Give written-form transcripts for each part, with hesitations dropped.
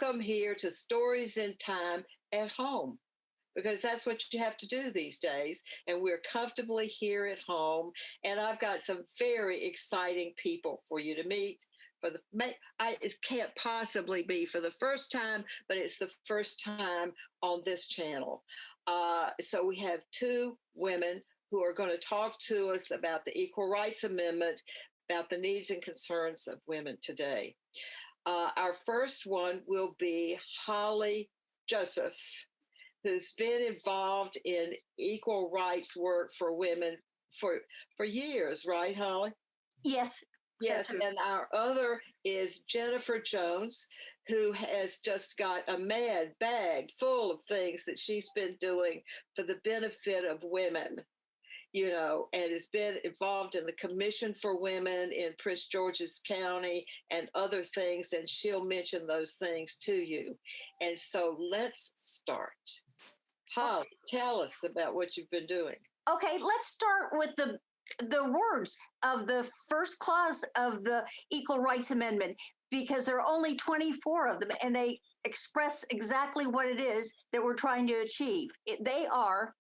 welcome here to Stories in Time at home, because that's what you have to do these days. And we're comfortably here at home. And I've got some very exciting people for you to meet. It can't possibly be for the first time, but it's the first time on this channel. So we have two women who are going to talk to us about the Equal Rights Amendment, about the needs and concerns of women today. Our first one will be Holly Joseph, who's been involved in equal rights work for women for years, right, Holly? Yes. Yes, and our other is Jennifer Jones, who has just got a mad bag full of things that she's been doing for the benefit of women, and has been involved in the Commission for Women in Prince George's County and other things, and she'll mention those things to you. And so let's start. Holly, tell us about what you've been doing. Okay, let's start with the words of the first clause of the Equal Rights Amendment, because there are only 24 of them, and they express exactly what it is that we're trying to achieve. They are: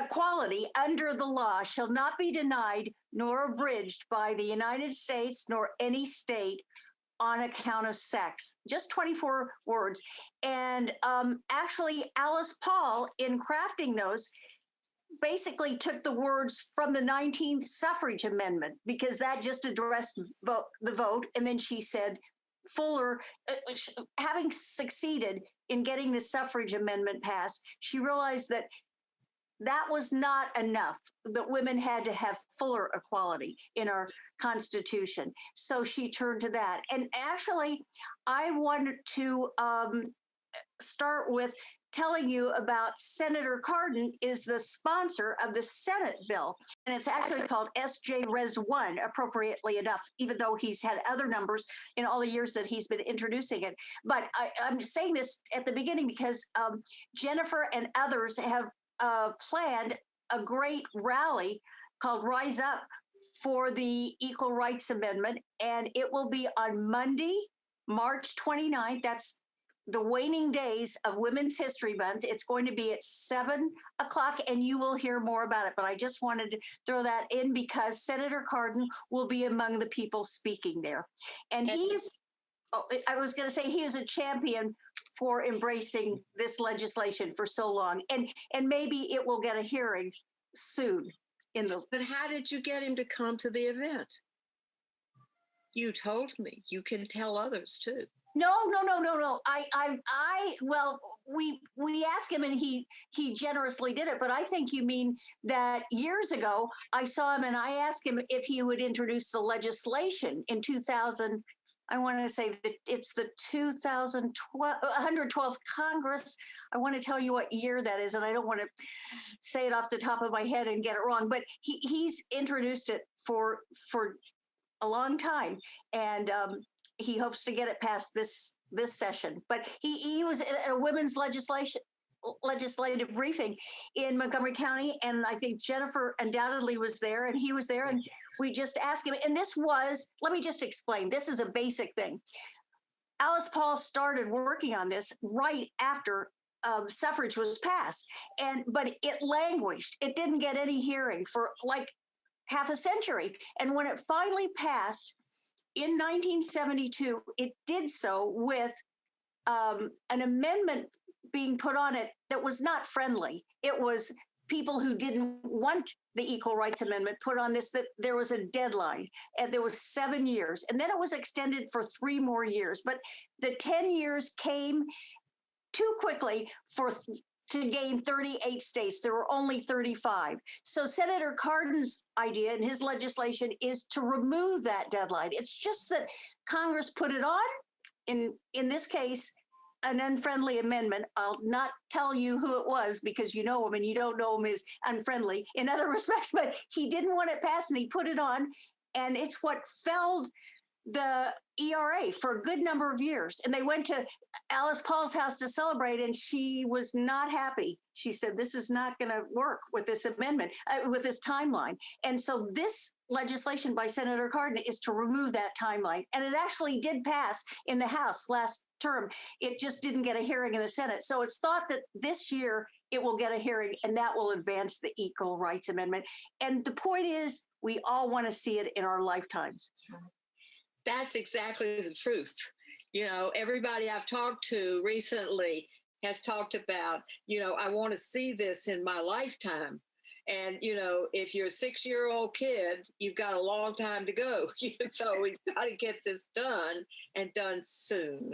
equality under the law shall not be denied nor abridged by the United States nor any state on account of sex. Just 24 words. And actually, Alice Paul, in crafting those, basically took the words from the 19th suffrage amendment, because that just addressed the vote. And then she said, Fuller, having succeeded in getting the suffrage amendment passed, she realized that that was not enough, that women had to have fuller equality in our Constitution. So she turned to that. And actually, I wanted to start with telling you about Senator Cardin is the sponsor of the Senate bill. And it's actually called S.J.Res.1, appropriately enough, even though he's had other numbers in all the years that he's been introducing it. But I'm saying this at the beginning because Jennifer and others have planned a great rally called Rise Up for the Equal Rights Amendment. And it will be on Monday, March 29th. That's the waning days of Women's History Month. It's going to be at 7 o'clock, and you will hear more about it. But I just wanted to throw that in because Senator Cardin will be among the people speaking there. And he is, I was going to say, he is a champion for embracing this legislation for so long. And maybe it will get a hearing soon. But how did you get him to come to the event? You told me. You can tell others too. No. Well, we asked him and he generously did it. But I think you mean that years ago, I saw him and I asked him if he would introduce the legislation in 2000. I want to say that it's the 112th Congress. I want to tell you what year that is, and I don't want to say it off the top of my head and get it wrong. But he's introduced it for a long time, and he hopes to get it past this session. But he was at a women's legislative briefing in Montgomery County, and I think Jennifer undoubtedly was there, and he was there, and we just asked him. And this was, let me just explain, this is a basic thing. Alice Paul started working on this right after suffrage was passed, but it languished. It didn't get any hearing for like half a century. And when it finally passed in 1972, it did so with an amendment being put on it that was not friendly. It was people who didn't want the Equal Rights Amendment put on this, that there was a deadline, and there was 7 years, and then it was extended for 3 more years. But the 10 years came too quickly to gain 38 states. There were only 35. So Senator Cardin's idea in his legislation is to remove that deadline. It's just that Congress put it on, in this case, an unfriendly amendment. I'll not tell you who it was because you know him and you don't know him as unfriendly in other respects, but he didn't want it passed and he put it on, and it's what felled the ERA for a good number of years. And they went to Alice Paul's house to celebrate, and she was not happy she said, this is not going to work with this amendment, with this timeline. And so this legislation by Senator Cardin is to remove that timeline. And it actually did pass in the House last term. It just didn't get a hearing in the Senate. So it's thought that this year it will get a hearing, and that will advance the Equal Rights Amendment. And the point is, we all want to see it in our lifetimes. That's exactly the truth. You know, everybody I've talked to recently has talked about, you know, I want to see this in my lifetime. And, you know, if you're a 6-year-old kid, you've got a long time to go. So we've got to get this done, and done soon.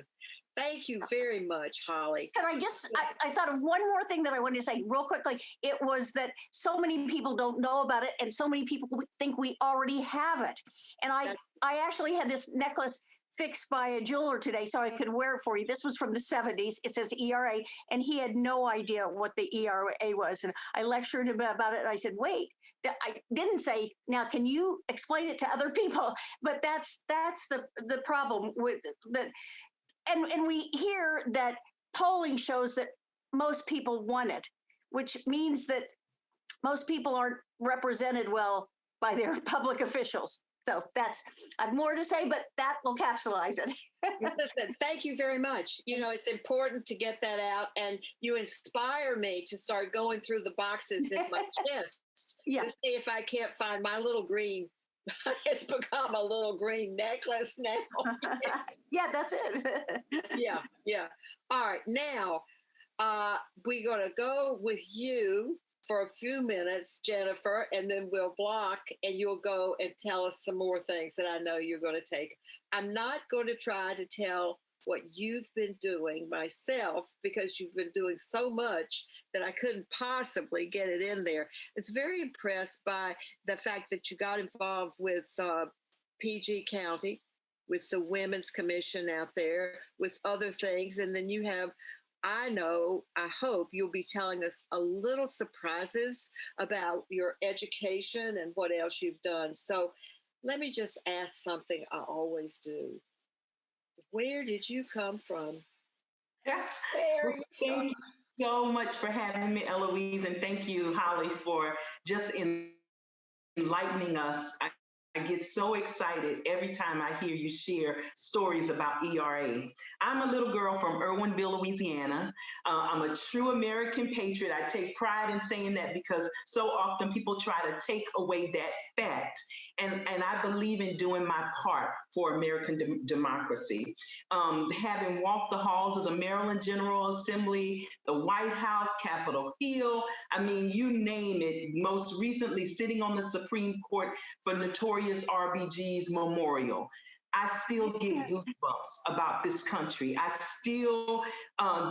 Thank you very much, Holly. And I thought of one more thing that I wanted to say real quickly. It was that so many people don't know about it, and so many people think we already have it. And I actually had this necklace fixed by a jeweler today so I could wear it for you. This was from the 70s. It says ERA, and he had no idea what the ERA was. And I lectured him about it, and I said, wait, I didn't say, now, can you explain it to other people? But that's the problem with that. And we hear that polling shows that most people want it, which means that most people aren't represented well by their public officials. So I have more to say, but that will capsulize it. Listen, thank you very much. You know, it's important to get that out, and you inspire me to start going through the boxes in my chest to see if I can't find my little green. It's become a little green necklace now. Yeah, that's it. Yeah. All right, now we're going to go with you for a few minutes, Jennifer, and then we'll block, and you'll go and tell us some more things that I know you're going to take. I'm not going to try to tell what you've been doing myself, because you've been doing so much that I couldn't possibly get it in there. It's very impressed by the fact that you got involved with PG County, with the Women's Commission out there, with other things, and then you have, I hope you'll be telling us a little surprises about your education and what else you've done. So let me just ask something I always do. Where did you come from? Thank you so much for having me, Ellouise, and thank you, Holly, for just enlightening us. I get so excited every time I hear you share stories about ERA. I'm a little girl from Irwinville, Louisiana. I'm a true American patriot. I take pride in saying that, because so often people try to take away that fact. And I believe in doing my part for American democracy. Having walked the halls of the Maryland General Assembly, the White House, Capitol Hill, I mean, you name it, most recently sitting on the Supreme Court for notorious RBG's memorial. I still get goosebumps about this country. I still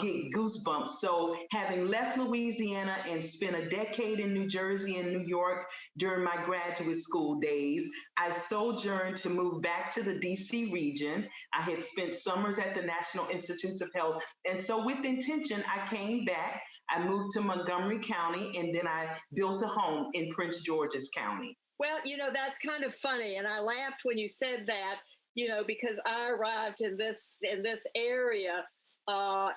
get goosebumps. So having left Louisiana and spent a decade in New Jersey and New York during my graduate school days, I sojourned to move back to the DC region. I had spent summers at the National Institutes of Health. And so with intention, I came back. I moved to Montgomery County, and then I built a home in Prince George's County. Well, you know, that's kind of funny. And I laughed when you said that, you know, because I arrived in this area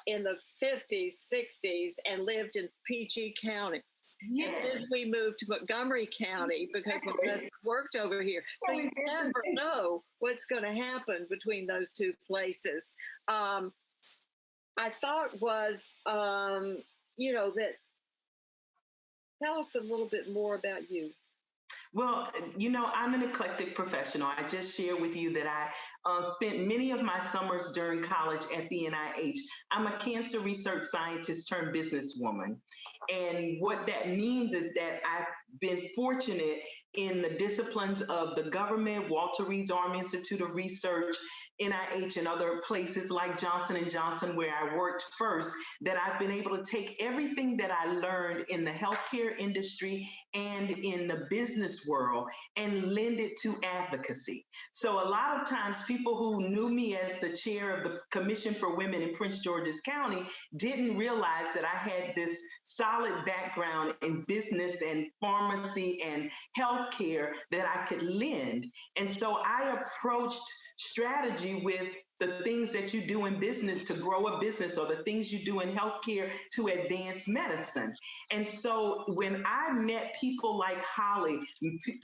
in the 50s, 60s, and lived in PG County. Yeah. And then we moved to Montgomery County because my husband worked over here. So you never know what's going to happen between those two places. I thought was, you know, that tell us a little bit more about you. Well, you know, I'm an eclectic professional. I just shared with you that I spent many of my summers during college at the NIH. I'm a cancer research scientist turned businesswoman. And what that means is that I've been fortunate in the disciplines of the government, Walter Reed's Army Institute of Research, NIH, and other places like Johnson & Johnson, where I worked first, that I've been able to take everything that I learned in the healthcare industry and in the business world and lend it to advocacy. So a lot of times people who knew me as the chair of the Commission for Women in Prince George's County didn't realize that I had this solid background in business and pharmacy and healthcare that I could lend. And so I approached strategy with the things that you do in business to grow a business, or the things you do in healthcare to advance medicine. And so when I met people like Holly,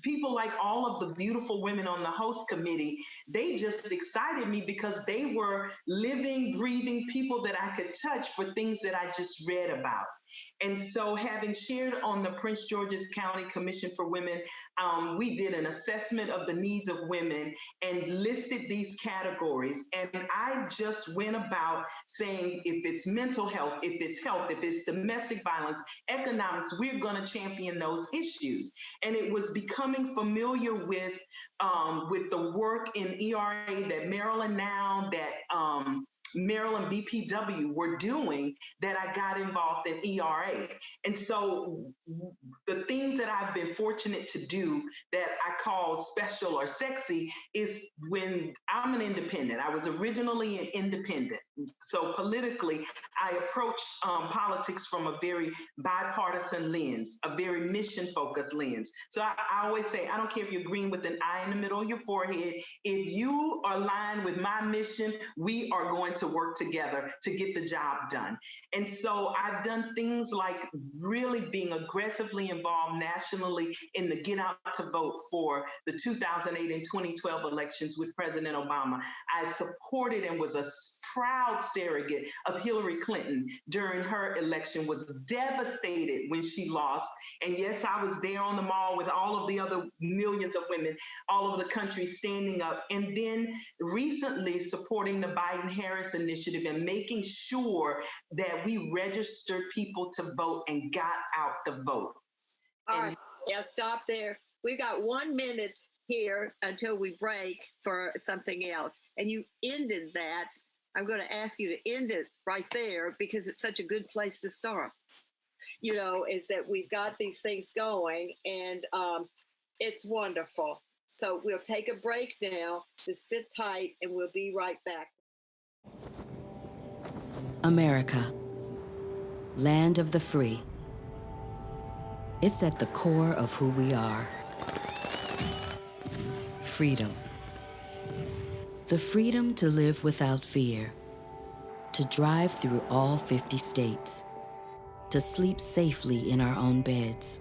people like all of the beautiful women on the host committee, they just excited me because they were living, breathing people that I could touch for things that I just read about. And so having shared on the Prince George's County Commission for Women, we did an assessment of the needs of women and listed these categories. And I just went about saying, if it's mental health, if it's domestic violence, economics, we're going to champion those issues. And it was becoming familiar with the work in ERA that Maryland Now, that Maryland BPW were doing, that I got involved in ERA. And so the things that I've been fortunate to do that I call special or sexy is when I'm an independent. I was originally an independent. So politically, I approach politics from a very bipartisan lens, a very mission-focused lens. So I always say, I don't care if you're green with an eye in the middle of your forehead. If you are aligned with my mission, we are going to work together to get the job done. And so I've done things like really being aggressively involved nationally in the get out to vote for the 2008 and 2012 elections with President Obama. I supported and was a proud surrogate of Hillary Clinton during her election, was devastated when she lost. And yes, I was there on the mall with all of the other millions of women all over the country standing up. And then recently supporting the Biden-Harris initiative and making sure that we registered people to vote and got out the vote. All right. Yeah, stop there. We've got 1 minute here until we break for something else. And you ended that. I'm going to ask you to end it right there because it's such a good place to start. You know, is that we've got these things going, and it's wonderful. So we'll take a break now. Just sit tight and we'll be right back. America, land of the free. It's at the core of who we are. Freedom. The freedom to live without fear, to drive through all 50 states, to sleep safely in our own beds,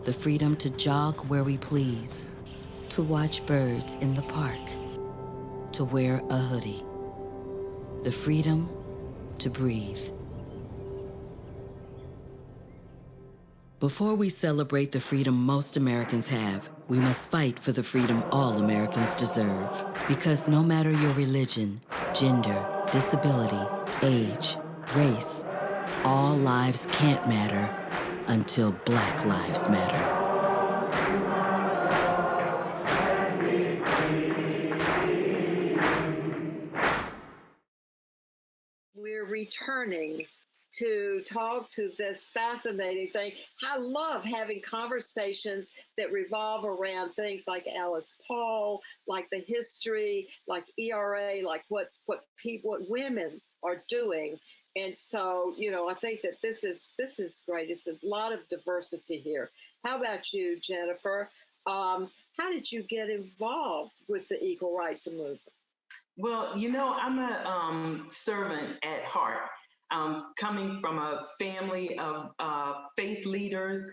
the freedom to jog where we please, to watch birds in the park, to wear a hoodie, the freedom to breathe. Before we celebrate the freedom most Americans have, we must fight for the freedom all Americans deserve. Because no matter your religion, gender, disability, age, race, all lives can't matter until Black lives matter. We're returning to talk to this fascinating thing. I love having conversations that revolve around things like Alice Paul, like the history, like ERA, like what women are doing. And so, you know, I think that this is great. It's a lot of diversity here. How about you, Jennifer? How did you get involved with the Equal Rights Movement? Well, you know, I'm a servant at heart. Coming from a family of faith leaders,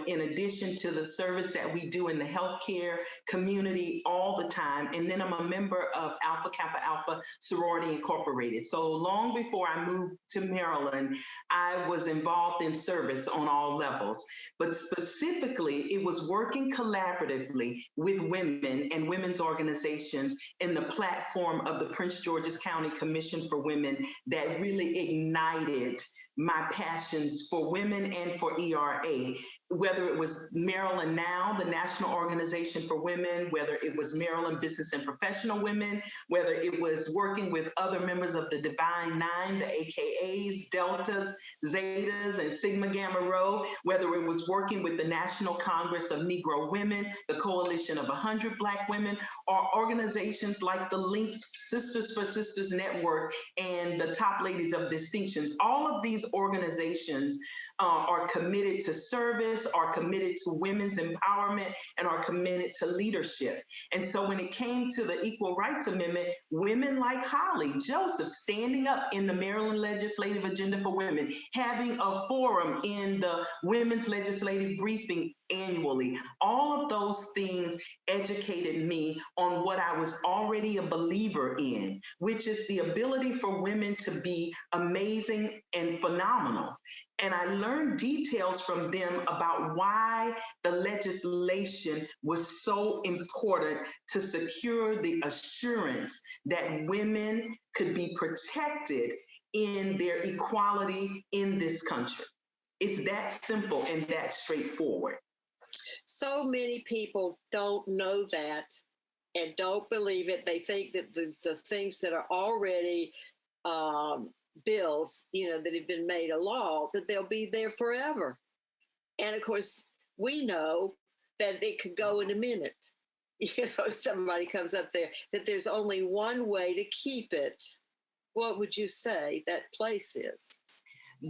in addition to the service that we do in the healthcare community all the time. And then I'm a member of Alpha Kappa Alpha Sorority Incorporated. So long before I moved to Maryland, I was involved in service on all levels. But specifically, it was working collaboratively with women and women's organizations in the platform of the Prince George's County Commission for Women that really ignited my passions for women and for ERA, whether it was Maryland Now, the National Organization for Women, whether it was Maryland Business and Professional Women, whether it was working with other members of the Divine Nine, the AKAs, Deltas, Zetas, and Sigma Gamma Rho, whether it was working with the National Congress of Negro Women, the Coalition of 100 Black Women, or organizations like the Links Sisters for Sisters Network and the Top Ladies of Distinctions. All of these these organizations are committed to service, are committed to women's empowerment, and are committed to leadership. And so when it came to the Equal Rights Amendment, women like Holly Joseph standing up in the Maryland Legislative Agenda for Women, having a forum in the Women's Legislative Briefing annually, all of those things educated me on what I was already a believer in, which is the ability for women to be amazing and phenomenal. And I learned details from them about why the legislation was so important to secure the assurance that women could be protected in their equality in this country. It's that simple and that straightforward. So many people don't know that and don't believe it. They think that the things that are already bills, that have been made a law, that they'll be there forever. And of course, we know that it could go in a minute. Somebody comes up there, that there's only one way to keep it. What would you say that place is?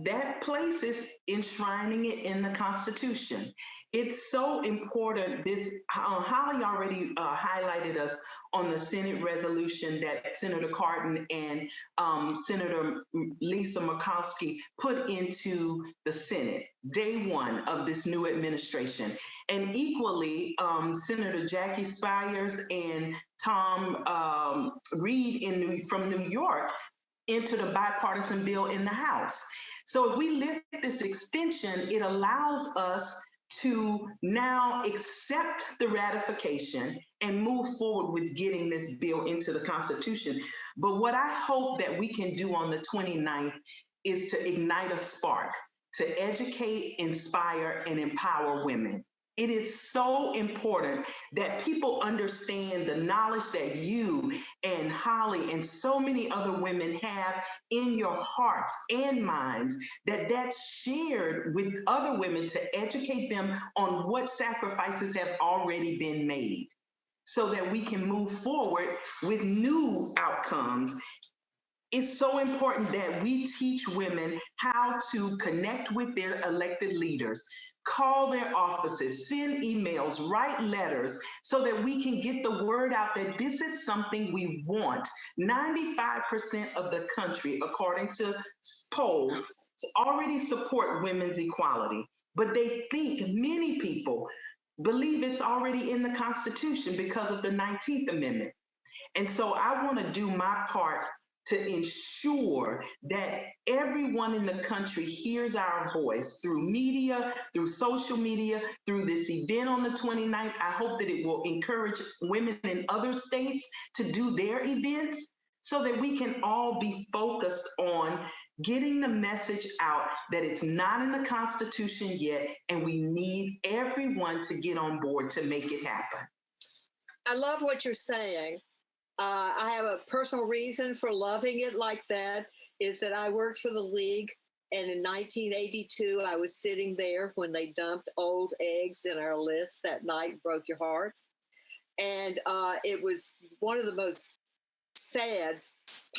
That place is enshrining it in the Constitution. It's so important. This Holly already highlighted us on the Senate resolution that Senator Cardin and Senator Lisa Murkowski put into the Senate day one of this new administration. And equally, Senator Jackie Spires and Tom Reed from New York entered a bipartisan bill in the House. So if we lift this extension, it allows us to now accept the ratification and move forward with getting this bill into the Constitution. But what I hope that we can do on the 29th is to ignite a spark, to educate, inspire, and empower women. It is so important that people understand the knowledge that you and Holly and so many other women have in your hearts and minds, that's shared with other women to educate them on what sacrifices have already been made so that we can move forward with new outcomes. It's so important that we teach women how to connect with their elected leaders, call their offices, send emails, write letters, so that we can get the word out that this is something we want. 95% of the country, according to polls, already support women's equality, but they think, many people believe it's already in the Constitution because of the 19th Amendment. And so I want to do my part to ensure that everyone in the country hears our voice through media, through social media, through this event on the 29th. I hope that it will encourage women in other states to do their events so that we can all be focused on getting the message out that it's not in the Constitution yet, and we need everyone to get on board to make it happen. I love what you're saying. I have a personal reason for loving it like that, is that I worked for the League, and in 1982, I was sitting there when they dumped old eggs in our list that night, broke your heart. And it was one of the most sad,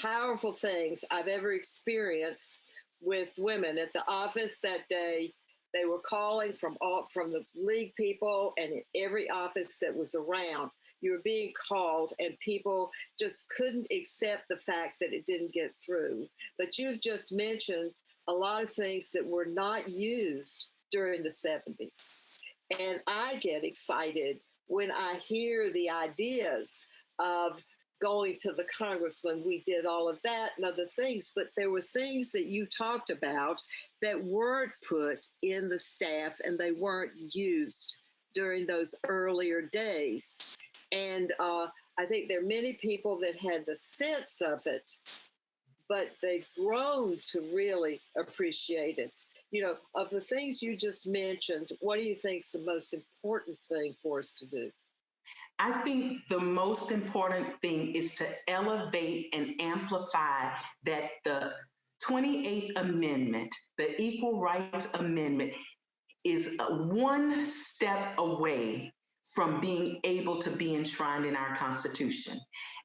powerful things I've ever experienced with women at the office that day. They were calling from the League people, and in every office that was around, you were being called, and people just couldn't accept the fact that it didn't get through. But you've just mentioned a lot of things that were not used during the 70s. And I get excited when I hear the ideas of going to the Congress when we did all of that and other things, but there were things that you talked about that weren't put in the staff and they weren't used during those earlier days. And I think there are many people that had the sense of it, but they've grown to really appreciate it. Of the things you just mentioned, what do you think is the most important thing for us to do? I think the most important thing is to elevate and amplify that the 28th Amendment, the Equal Rights Amendment, is one step away from being able to be enshrined in our Constitution.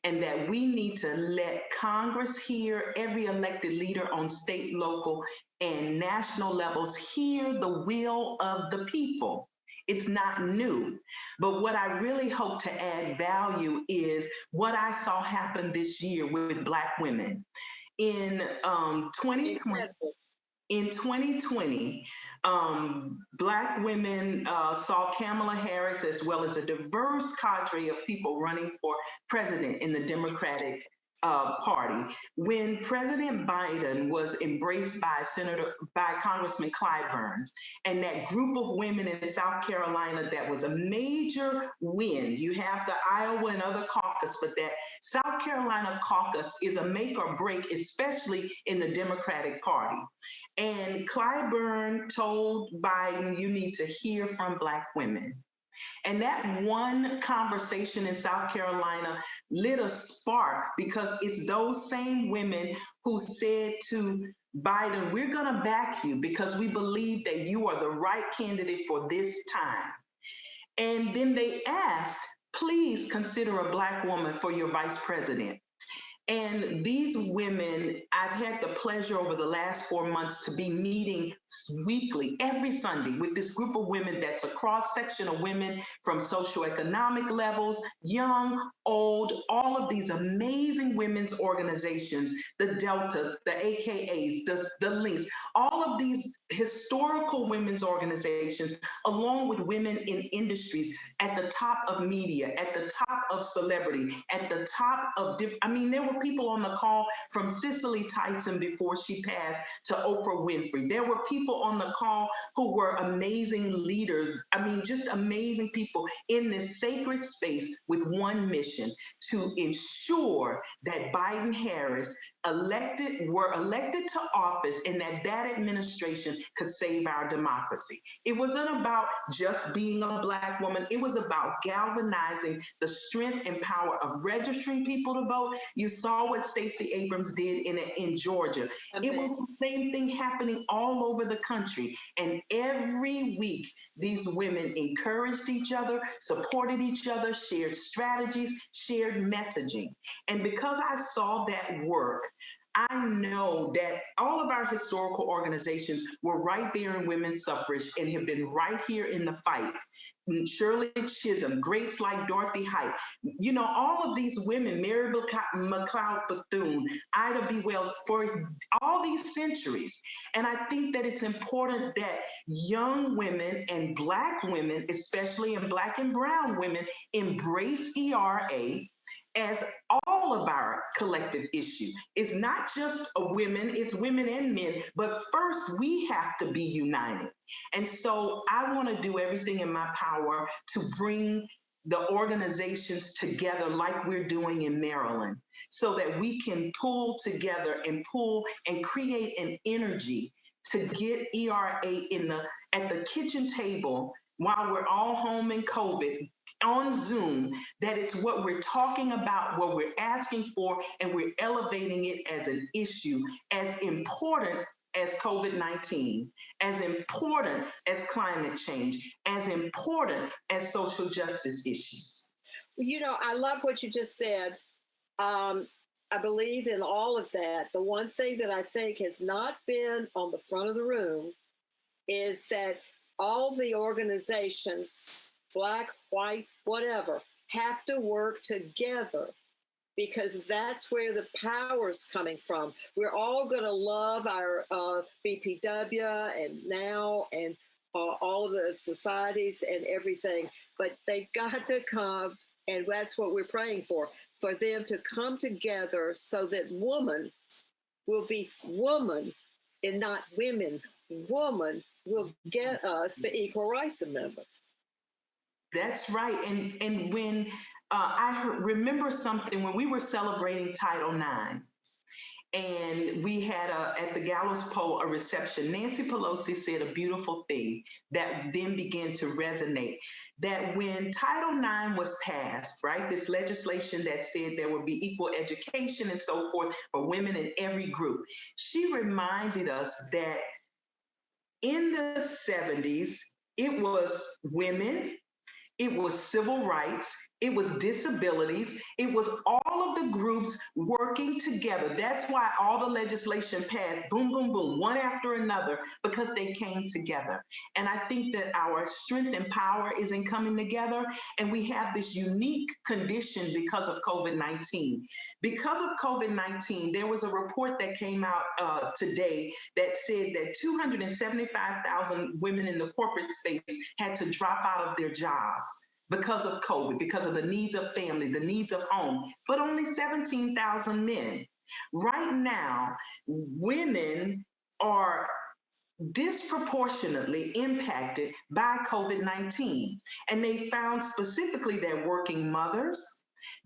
And that we need to let Congress hear, every elected leader on state, local, and national levels hear the will of the people. It's not new. But what I really hope to add value is what I saw happen this year with Black women. In 2020, in 2020, Black women saw Kamala Harris, as well as a diverse cadre of people running for president in the Democratic Party. When President Biden was embraced by Congressman Clyburn, and that group of women in South Carolina, that was a major win. You have the Iowa and other caucus, but that South Carolina caucus is a make or break, especially in the Democratic Party. And Clyburn told Biden, you need to hear from Black women. And that one conversation in South Carolina lit a spark, because it's those same women who said to Biden, we're going to back you because we believe that you are the right candidate for this time. And then they asked, please consider a Black woman for your vice president. And these women, I've had the pleasure over the last 4 months to be meeting weekly, every Sunday, with this group of women that's a cross-section of women from socioeconomic levels, young, old, all of these amazing women's organizations, the Deltas, the AKAs, the Links, all of these historical women's organizations, along with women in industries at the top of media, at the top of celebrity, at the top of, there were people on the call from Cicely Tyson before she passed to Oprah Winfrey. There were people on the call who were amazing leaders. Just amazing people in this sacred space with one mission: to ensure that Biden Harris were elected to office, and that administration could save our democracy. It wasn't about just being a Black woman. It was about galvanizing the strength and power of registering people to vote. You saw what Stacey Abrams did in Georgia. It was the same thing happening all over the country. And every week, these women encouraged each other, supported each other, shared strategies, shared messaging. And because I saw that work, I know that all of our historical organizations were right there in women's suffrage and have been right here in the fight. Shirley Chisholm, greats like Dorothy Height, all of these women, Mary McLeod Bethune, Ida B. Wells, for all these centuries. And I think that it's important that young women and Black women, especially, and Black and brown women, embrace ERA as all of our collective issue. It's not just women, it's women and men, but first we have to be united. And so I want to do everything in my power to bring the organizations together like we're doing in Maryland, so that we can pull together and create an energy to get ERA at the kitchen table while we're all home in COVID, on Zoom, that it's what we're talking about, what we're asking for, and we're elevating it as an issue as important as COVID-19, as important as climate change, as important as social justice issues. I love what you just said. I believe in all of that. The one thing that I think has not been on the front of the room is that all the organizations, Black, white, whatever, have to work together, because that's where the power's coming from. We're all going to love our BPW and NOW and all of the societies and everything, but they've got to come, and that's what we're praying for them to come together so that woman will be woman and not women. Woman will get us the Equal Rights Amendment. That's right. And when remember something, when we were celebrating Title IX, and we had at the Gallows Pole a reception, Nancy Pelosi said a beautiful thing that then began to resonate, that when Title IX was passed, right, this legislation that said there would be equal education and so forth for women in every group, she reminded us that in the 70s, it was women, it was civil rights, it was disabilities, it was all of the groups working together. That's why all the legislation passed, boom, boom, boom, one after another, because they came together. And I think that our strength and power is in coming together, and we have this unique condition because of COVID-19. Because of COVID-19, there was a report that came out today that said that 275,000 women in the corporate space had to drop out of their jobs because of COVID, because of the needs of family, the needs of home, but only 17,000 men. Right now, women are disproportionately impacted by COVID-19. And they found specifically that working mothers,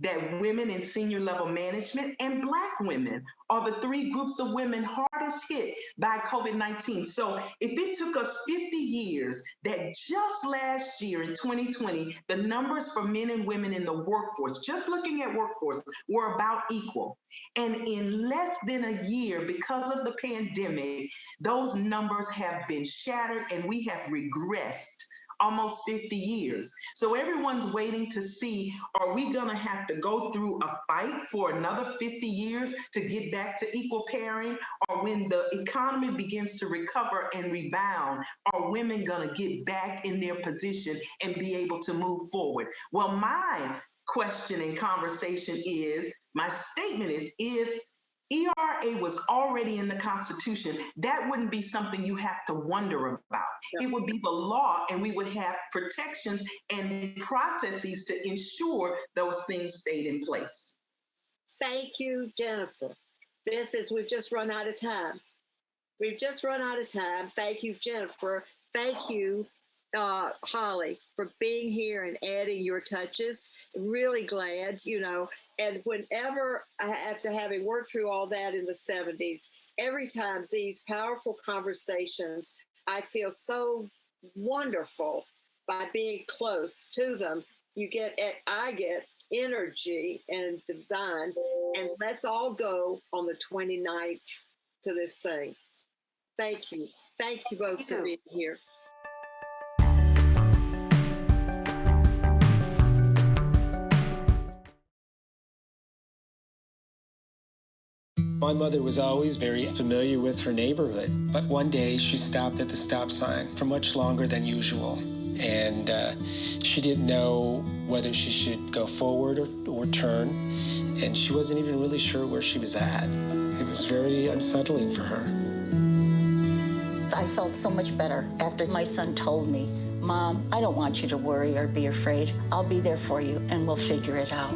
that women in senior level management, and Black women are the three groups of women hardest hit by COVID-19. So if it took us 50 years, that just last year in 2020, the numbers for men and women in the workforce, just looking at workforce, were about equal. And in less than a year, because of the pandemic, those numbers have been shattered and we have regressed almost 50 years. So everyone's waiting to see, are we going to have to go through a fight for another 50 years to get back to equal pairing? Or when the economy begins to recover and rebound, are women going to get back in their position and be able to move forward? Well, my question and conversation is, my statement is, if ERA was already in the Constitution, that wouldn't be something you have to wonder about. It would be the law, and we would have protections and processes to ensure those things stayed in place. Thank you, Jennifer. We've just run out of time. Thank you, Jennifer. Thank you, Holly, for being here and adding your touches. Really glad, and whenever, after having worked through all that in the 70s, every time these powerful conversations, I feel so wonderful by being close to them. I get energy and divine, and let's all go on the 29th to this thing. Thank you. Thank you both for being here. My mother was always very familiar with her neighborhood, but one day she stopped at the stop sign for much longer than usual, and she didn't know whether she should go forward or turn, and she wasn't even really sure where she was at. It was very unsettling for her. I felt so much better after my son told me, "Mom, I don't want you to worry or be afraid. I'll be there for you, and we'll figure it out."